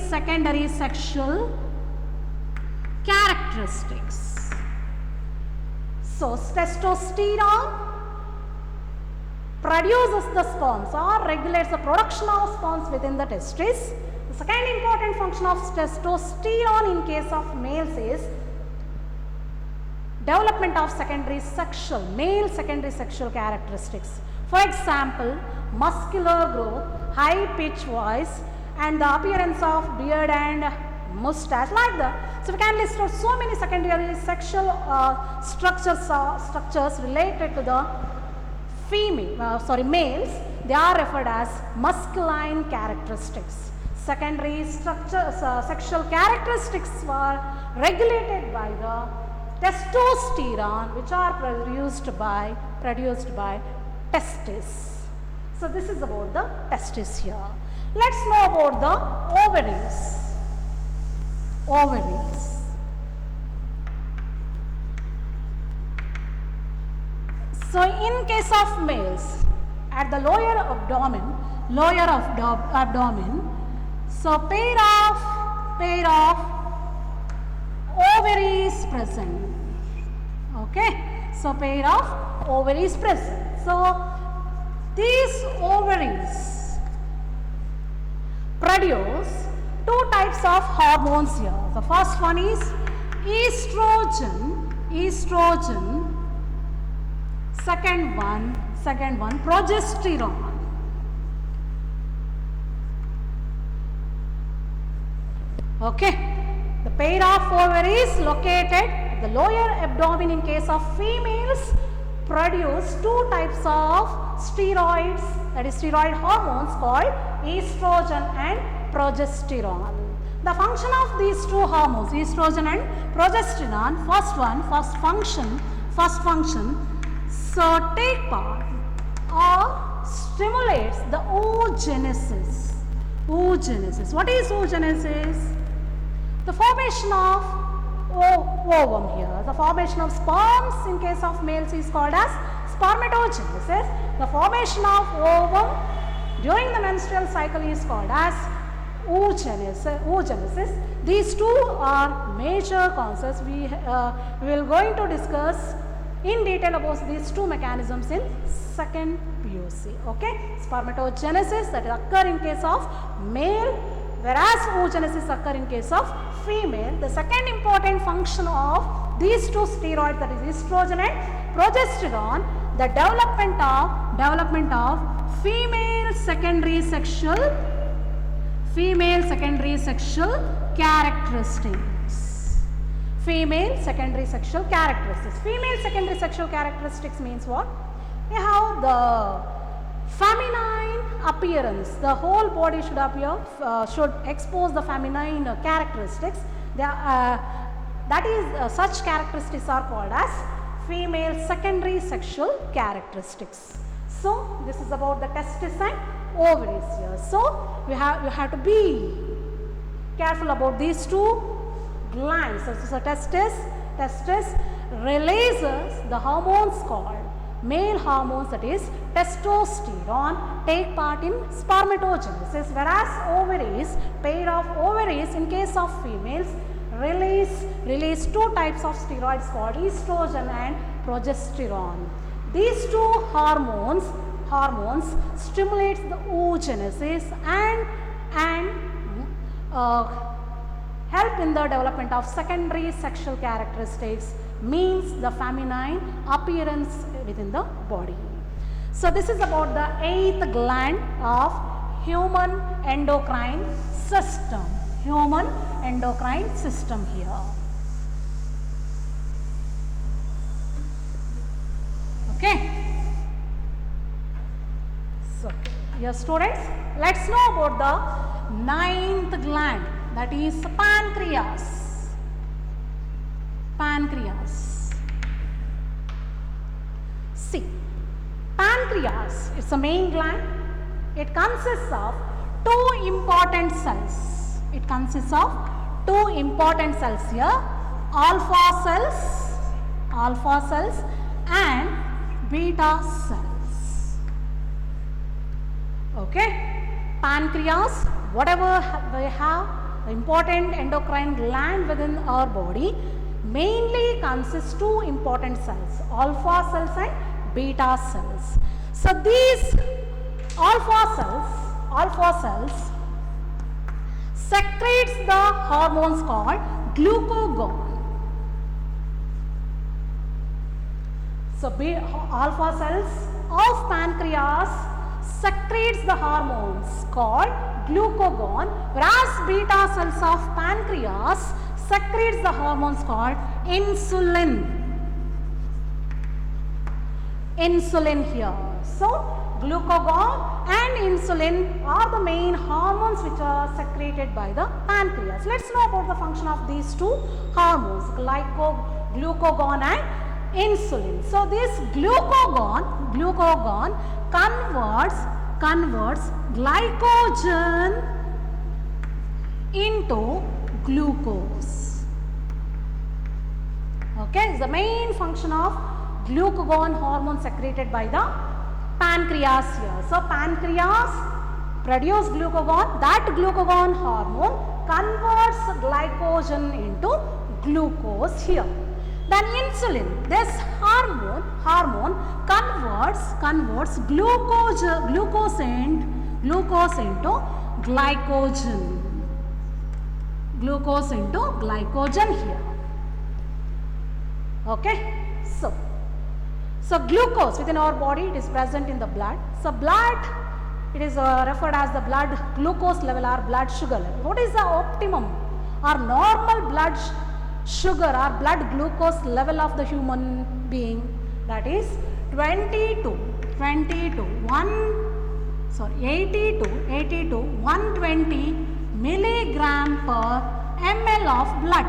secondary sexual characteristics. So testosterone produces the sperms or regulates the production of sperms within the testes. The second important function of testosterone in case of males is development of male secondary sexual characteristics. For example, muscular growth, high pitch voice, and the appearance of beard and mustache, like that. So we can list out so many secondary sexual structures related to the males. They are referred as masculine characteristics. Secondary sexual characteristics were regulated by the testosterone, which are produced by testes. So this is about the testes here. Let's know about the ovaries. So in case of males, at the lower abdomen, so pair of ovaries present. Okay, so pair of ovaries present. So these ovaries produce two types of hormones here. The first one is estrogen. Second one progesterone. Okay, the pair of ovaries located at the lower abdomen in case of females produce two types of steroids, that is steroid hormones called estrogen and progesterone. The function of these two hormones, estrogen and progesterone, first function, so take part or stimulates the oogenesis. What is oogenesis? The formation of ovum here. The formation of sperms in case of males is called as spermatogenesis. The formation of ovum during the menstrual cycle is called as oogenesis. These two are major concepts. We will going to discuss in detail about these two mechanisms in second PUC. Okay, spermatogenesis that occur in case of male, whereas oogenesis occur in case of female. The second important function of these two steroids, that is estrogen and progesterone, the development of female secondary sexual characteristics. Female secondary sexual characteristics means what? You have the feminine appearance. The whole body should expose the feminine characteristics. Such characteristics are called as female secondary sexual characteristics. So this is about the testis and ovaries here. So you have to be careful about these two glands. So testis releases the hormones called male hormones, that is testosterone, take part in spermatogenesis, whereas ovaries, pair of ovaries in case of females release two types of steroids called estrogen and progesterone. These two hormones stimulates the oogenesis and help in the development of secondary sexual characteristics, means the feminine appearance within the body. So this is about the 8th gland of human endocrine system. Here. Okay. So here students, let's know about the 9th gland, that is pancreas. See, pancreas, it's a main gland. It consists of two important cells. Here, alpha cells and beta cells. Okay, pancreas, whatever we have, the important endocrine gland within our body, mainly consists two important cells, alpha cells and beta cells. So these alpha cells secretes the hormones called glucagon. So alpha cells of pancreas secretes the hormones called glucagon, whereas beta cells of pancreas secretes the hormones called insulin. Insulin here. So glucagon and insulin are the main hormones which are secreted by the pancreas. Let's know about the function of these two hormones, glucagon and insulin. So this glucagon converts glycogen into glucose. Okay, it's the main function of glucagon hormone secreted by the pancreas here. So pancreas produce glucagon, that glucagon hormone converts glycogen into glucose here. Then insulin, this hormone converts glucose into glycogen here. Okay, so glucose within our body, it is present in the blood. So blood, it is referred as the blood glucose level or blood sugar level. What is the optimum or normal blood sugar or blood glucose level of the human being? That is 80 to 120 milligram per ml of blood.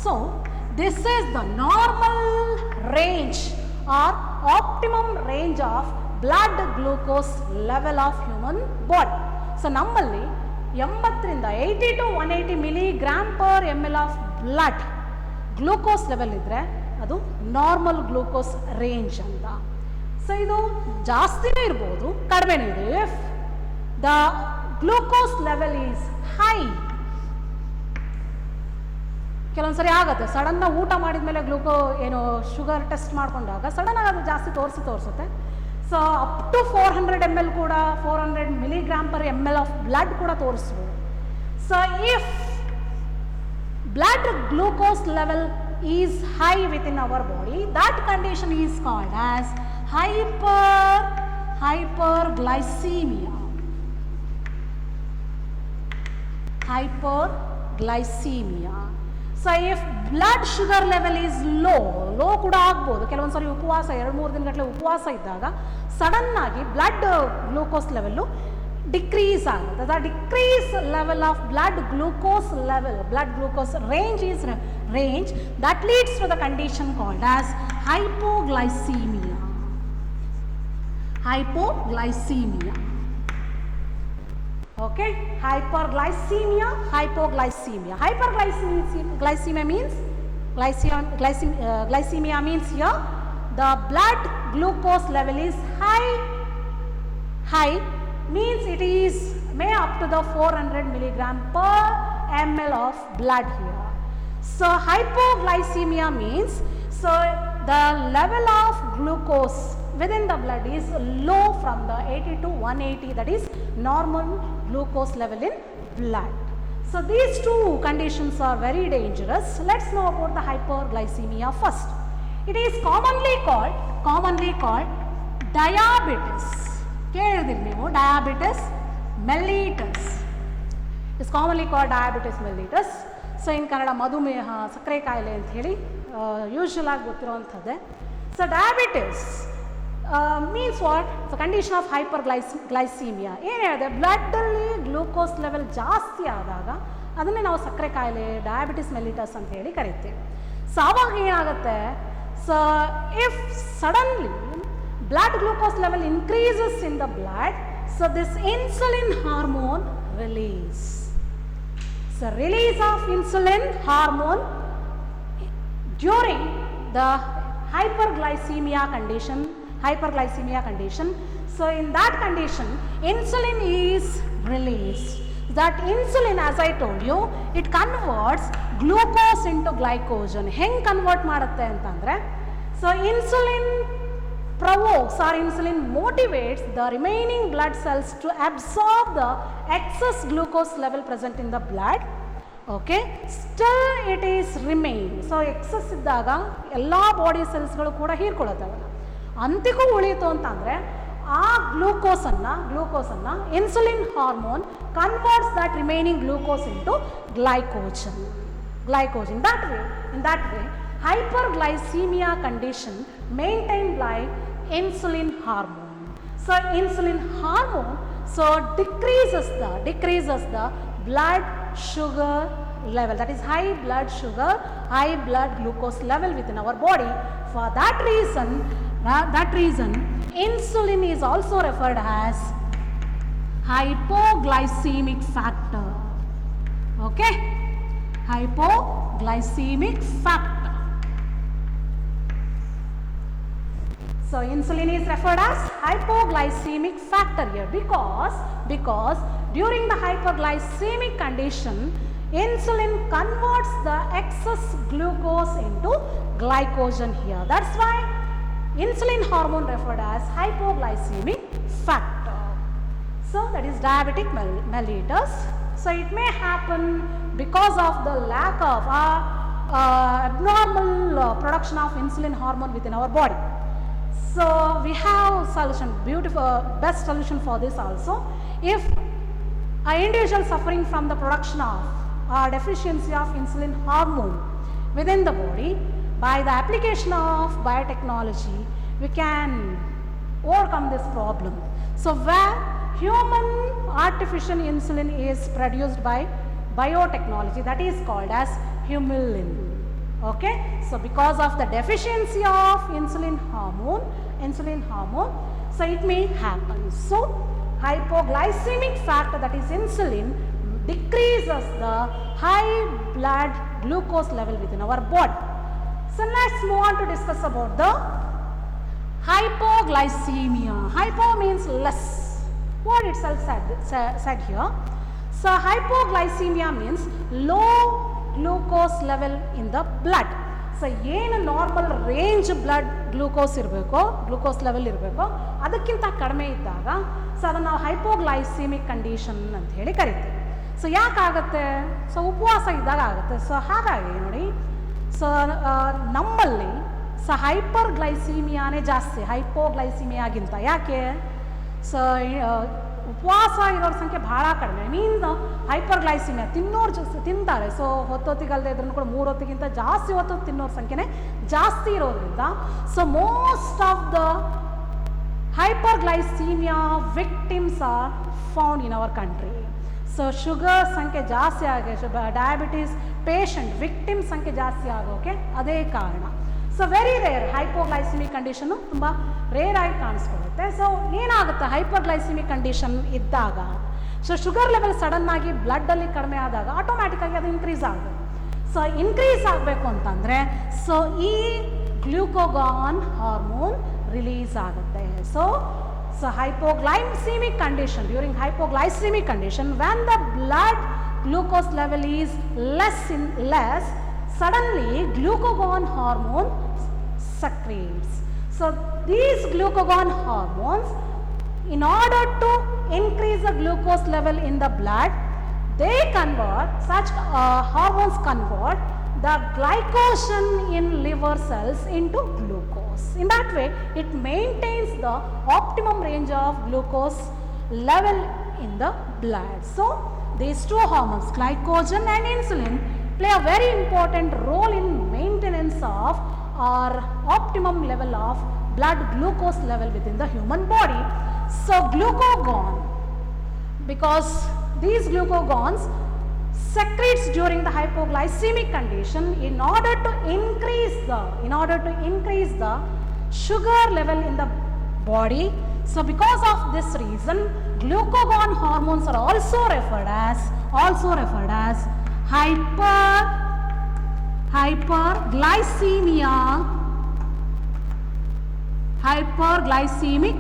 So this is the normal range or optimum range of blood glucose level of human body. So nammali 80 to 180 milligram per ml of blood glucose level idre adu normal glucose range anta. So idu jaastine irbodu kadimene ide. If the glucose level is high, ಕೆಲವೊಂದ್ಸರಿ ಆಗುತ್ತೆ sudden ಊಟ ಮಾಡಿದ ಮೇಲೆ sugar test ಮಾಡಿಕೊಂಡಾಗ sudden ಆಗಿ ಅದು ಜಾಸ್ತಿ ತೋರಿಸುತ್ತೆ. So up to 400 ml ಕೂಡ 400 milligram per ml of blood ಕೂಡ ತೋರಿಸ್ಬೋದು. So if blood glucose level is high with in our body, that condition is called as hyperglycemia. So if blood sugar level is low ಕೂಡ ಆಗ್ಬೋದು. ಕೆಲವೊಂದ್ಸರಿ ಉಪವಾಸ 2-3 ದಿನಗಟ್ಟಲೆ ಉಪವಾಸ ಇದ್ದಾಗ sudden ಆಗಿ blood glucose level decrease ಆಗುತ್ತೆ. The decrease level of blood glucose range that leads to the condition called as hypoglycemia. Okay, hyperglycemia. Hyperglycemia means glycemia means here the blood glucose level is high means it is may up to the 400 milligram per ml of blood here. So hypoglycemia means the level of glucose within the blood is low from the 80 to 180, that is normal glucose level in blood. So these two conditions are very dangerous. Let's know about the hyperglycemia first. It is commonly called diabetes. ಕೇಳಿದಿರಿ ನೀವು diabetes mellitus. It's commonly called diabetes mellitus. So in Kannada ಮಧುಮೇಹ ಸಕ್ಕರೆ ಕಾಯಿಲೆ ಅಂತ ಹೇಳಿ usual ಆಗಿ ಗೊತ್ತಿರುವಂಥದ್ದೇ. So diabetes means what? The condition of hyperglycemia. ಏನು ಹೇಳಿದೆ, ಬ್ಲಡ್ಡಲ್ಲಿ ಗ್ಲೂಕೋಸ್ ಲೆವೆಲ್ ಜಾಸ್ತಿ ಆದಾಗ ಅದನ್ನೇ ನಾವು ಸಕ್ಕರೆ ಕಾಯಿಲೆ ಡಯಾಬಿಟಿಸ್ ಮೆಲ್ಲಿಟಸ್ ಅಂತ ಹೇಳಿ ಕರಿತೀವಿ. ಸೊ ಆವಾಗ ಏನಾಗುತ್ತೆ, so if suddenly blood glucose level increases in the blood, so this insulin hormone release. So release of insulin hormone during the hyperglycemia condition. So in that condition insulin is released. That insulin, as I told you, it converts glucose into glycogen. ಹೆಂಗೆ convert ಮಾಡುತ್ತೆ ಅಂತಂದರೆ, so insulin provokes or insulin motivates the remaining blood cells to absorb the excess glucose level present in the blood. Okay, still it is remain. So excess ಇದ್ದಾಗ ಎಲ್ಲ body ಸೆಲ್ಸ್ಗಳು ಕೂಡ ಹೀರ್ಕೊಳ್ಳುತ್ತೆ. ಅಂತಿಗೂ ಉಳಿಯಿತು ಅಂತಂದರೆ ಆ ಗ್ಲೂಕೋಸನ್ನು insulin hormone converts that remaining glucose into glycogen. In that way hyperglycemia condition maintained by insulin hormone. So insulin hormone decreases the blood sugar level, that is high blood sugar, high blood glucose level within our body. For that reason insulin is also referred as hypoglycemic factor. Okay, hypoglycemic factor. So insulin is referred as hypoglycemic factor here because during the hyperglycemic condition insulin converts the excess glucose into glycogen here. That's why insulin hormone referred as hypoglycemic factor. So that is diabetic mellitus. So it may happen because of the lack of abnormal production of insulin hormone within our body. So we have solution, best solution for this also. If an individual suffering from the production of or deficiency of insulin hormone within the body, by the application of biotechnology we can overcome this problem. So where human artificial insulin is produced by biotechnology, that is called as Humulin. Okay, so because of the deficiency of insulin hormone, so it may happen. So hypoglycemic factor, that is insulin, decreases the high blood glucose level within our body. So let's move on to discuss about the hypoglycemia. Hypo means less. What itself said here. So hypoglycemia means low glucose level in the blood. So ಏನು normal range blood glucose level ಇರಬೇಕೋ ಅದಕ್ಕಿಂತ ಕಡಿಮೆ ಇದ್ದಾಗ so ಅದನ್ನು ನಾವು hypoglycaemic condition ಅಂತ ಹೇಳಿ ಕರಿತೀವಿ. ಸೊ ಯಾಕಾಗುತ್ತೆ? ಸೊ ಉಪವಾಸ ಇದ್ದಾಗ ಆಗುತ್ತೆ. ಸೊ ಹಾಗಾಗಿ ನೋಡಿ, ಸೊ ನಮ್ಮಲ್ಲಿ ಹೈಪರ್ಗ್ಲೈಸಿಮಿಯಾನೇ ಜಾಸ್ತಿ ಹೈಪೋಗ್ಲೈಸಿಮಿಯಾಗಿಂತ. ಯಾಕೆ? ಸೊ ಉಪವಾಸ ಇರೋರ ಸಂಖ್ಯೆ ಭಾಳ ಕಡಿಮೆ. ಮೀನ್ಸ್ ಹೈಪರ್ಗ್ಲೈಸಿಮಿಯಾ ತಿನ್ನೋರು ತಿಂತಾರೆ. ಸೊ ಹೊತ್ತೊತ್ತಿಗಲ್ಲದೆ ಇದ್ರೂ ಕೂಡ 3 ಹೊತ್ತಿಗಿಂತ ಜಾಸ್ತಿ ಹೊತ್ತು ತಿನ್ನೋರ ಸಂಖ್ಯೆನೇ ಜಾಸ್ತಿ ಇರೋದ್ರಿಂದ so most of the hyperglycemia victims are found in our country. So sugar ಸಂಖ್ಯೆ ಜಾಸ್ತಿ ಆಗಿ ಡಯಾಬಿಟಿಸ್ ಪೇಷಂಟ್ ವಿಕ್ಟಿಮ್ ಸಂಖ್ಯೆ ಜಾಸ್ತಿ ಆಗೋಕೆ ಅದೇ ಕಾರಣ. So very rare hypoglycaemic condition ತುಂಬ ರೇರ್ ಆಗಿ ಕಾಣಿಸ್ಕೊಳ್ಳುತ್ತೆ. ಸೊ ಏನಾಗುತ್ತೆ ಹೈಪರ್ಗ್ಲೈಸಿಮಿಕ್ ಕಂಡೀಷನ್ ಇದ್ದಾಗ? ಸೊ ಶುಗರ್ ಲೆವೆಲ್ ಸಡನ್ ಆಗಿ ಬ್ಲಡ್ಡಲ್ಲಿ ಕಡಿಮೆ ಆದಾಗ ಆಟೋಮ್ಯಾಟಿಕ್ಕಾಗಿ ಅದು ಇನ್ಕ್ರೀಸ್ ಆಗಬೇಕು. ಸೊ ಇನ್ಕ್ರೀಸ್ ಆಗಬೇಕು ಅಂತಂದರೆ ಸೊ ಈ ಗ್ಲೂಕೋಗಾನ್ ಹಾರ್ಮೋನ್ ರಿಲೀಸ್ ಆಗುತ್ತೆ. So hypoglycemic condition, during hypoglycemic condition, when the blood glucose level is less, suddenly glucagon hormone secretes. So these glucagon hormones, in order to increase the glucose level in the blood, they convert, such hormones convert the glycogen in liver cells into glucose. In that way, it maintains the optimum range of glucose level in the blood. So these two hormones, glycogen and insulin, play a very important role in maintenance of our optimum level of blood glucose level within the human body. So glucagon, because these glucagons secretes during the hypoglycemic condition in order to increase the sugar level in the body. So because of this reason, glucagon hormones are also referred as hyperglycemic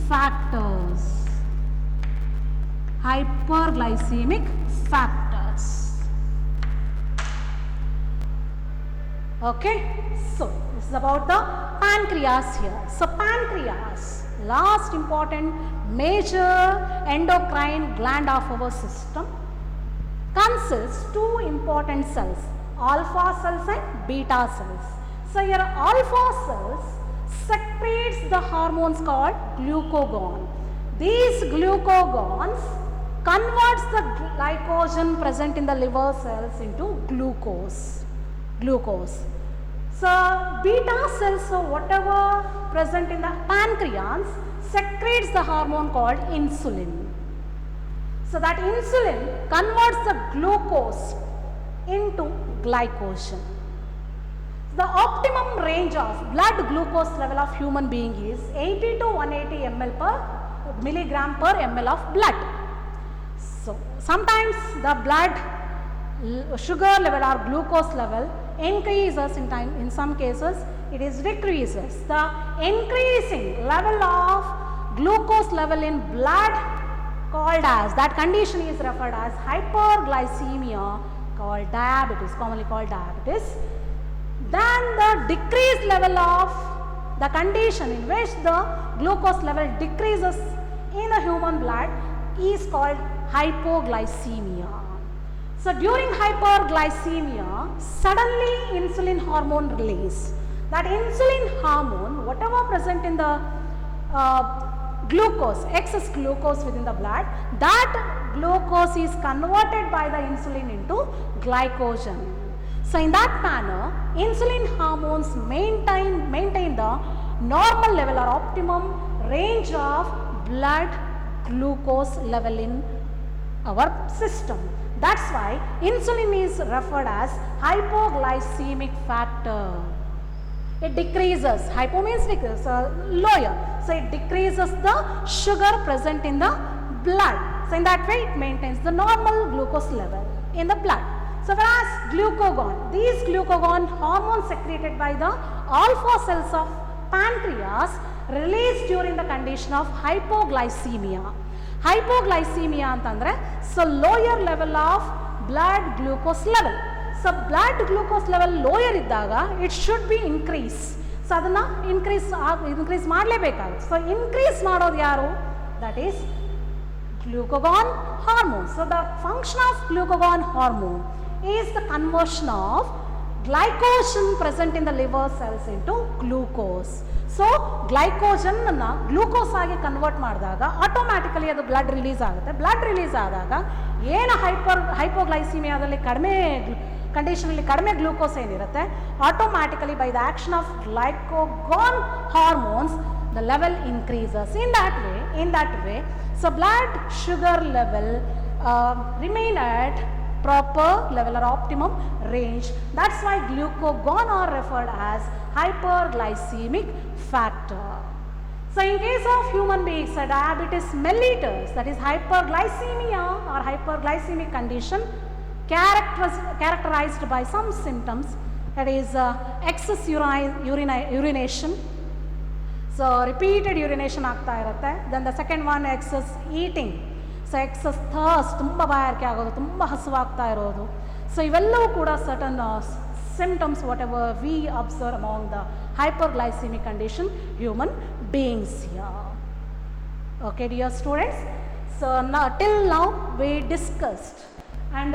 factors. hyperglycemic factors. Okay, so this is about the pancreas here. So pancreas, last important major endocrine gland of our system, consists two important cells, alpha cells and beta cells. So your alpha cells secretes the hormones called glucagon. These glucagons converts the glycogen present in the liver cells into glucose. So beta cells, so whatever present in the pancreas secretes the hormone called insulin. So that insulin converts the glucose into glycogen. The optimum range of blood glucose level of human being is 80 to 180 milligram per ml of blood. So sometimes the blood sugar level or glucose level increases in time, in some cases it is decreases. The increasing level of glucose level in blood called as, that condition is referred as hyperglycemia, called diabetes, commonly called diabetes. Then the decreased level of the condition in which the glucose level decreases in the human blood is called hypoglycemia. So during hyperglycemia, suddenly insulin hormone release. That insulin hormone, whatever present in the glucose, excess glucose within the blood, that glucose is converted by the insulin into glycogen. So in that manner, insulin hormones maintain the normal level or optimum range of blood glucose level in our system. That's why insulin is referred as hypoglycemic factor. It decreases, hypo means decreases, lower. So it decreases the sugar present in the blood. So in that way it maintains the normal glucose level in the blood. So whereas glucagon, these glucagon hormones secreted by the alpha cells of pancreas released during the condition of hypoglycemia. Hypoglycemia antandre, so lower level of blood glucose level. So blood glucose level lower iddaga, it should be increase. So adanna increase ಮಾಡಲೇಬೇಕಾಗುತ್ತೆ. So increase ಮಾಡೋದು ಯಾರು? That is glucagon hormone. So the function of glucagon hormone is the conversion of glycogen present in the liver cells into glucose. So glycogen ಅನ್ನು glucose ಆಗಿ convert ಮಾಡಿದಾಗ automatically ಅದು blood release ಆಗುತ್ತೆ. Blood release ಆದಾಗ ಏನು ಹೈಪೋಗ್ಲೈಸಿಮಿಯಾದಲ್ಲಿ ಕಡಿಮೆ ಕಂಡೀಷನಲ್ಲಿ ಕಡಿಮೆ ಗ್ಲೂಕೋಸ್ ಏನಿರುತ್ತೆ, automatically by the action of glucagon hormones the level increases. In that way, so blood sugar level remain at proper level or optimum range. That's why glucagon are referred as hyperglycemic factor. So in case of human beings, diabetes mellitus, that is hyperglycemia or hyperglycemic condition, characterized by some symptoms, that is excess urination. So repeated urination ಆಗ್ತಾ ಇರುತ್ತೆ. Then the second one, excess eating. So excess thirst, ತುಂಬ ಬಾಯಾರಿಕೆ ಆಗೋದು, ತುಂಬ ಹಸುವಾಗ್ತಾ ಇರೋದು. So ಇವೆಲ್ಲವೂ ಕೂಡ certain symptoms whatever we observe among the hyperglycemic condition human beings here. Okay dear students, so now till now we discussed and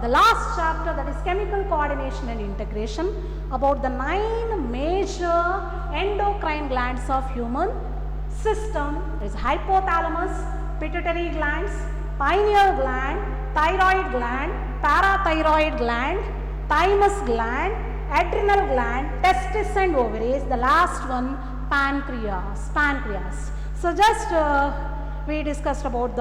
the last chapter, that is chemical coordination and integration, about the 9 major endocrine glands of human system. There is hypothalamus, pituitary glands, pineal gland, thyroid gland, parathyroid gland, thymus gland, adrenal gland, testis and ovaries. The last one, pancreas. So just we discussed about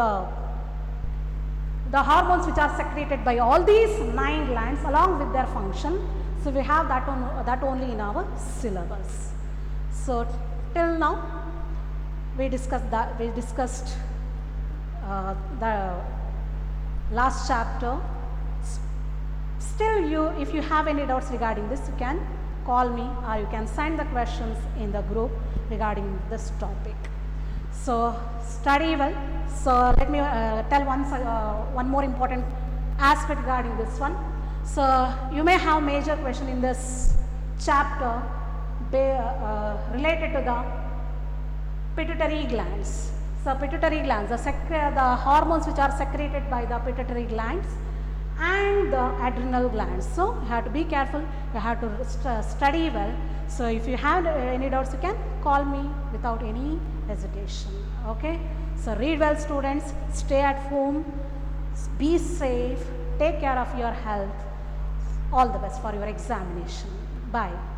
the hormones which are secreted by all these 9 glands along with their function. So we have that only in our syllabus. So till now we discussed the last chapter. Still if you have any doubts regarding this, you can call me or you can send the questions in the group regarding this topic. So study well. So let me tell one more important aspect regarding this one. So you may have major question in this chapter related to the pituitary glands. So pituitary glands, the hormones which are secreted by the pituitary glands and the adrenal glands. So you have to be careful, you have to study well. So if you have any doubts, you can call me without any hesitation. Okay. So read well, students, stay at home, be safe, take care of your health. All the best for your examination. Bye.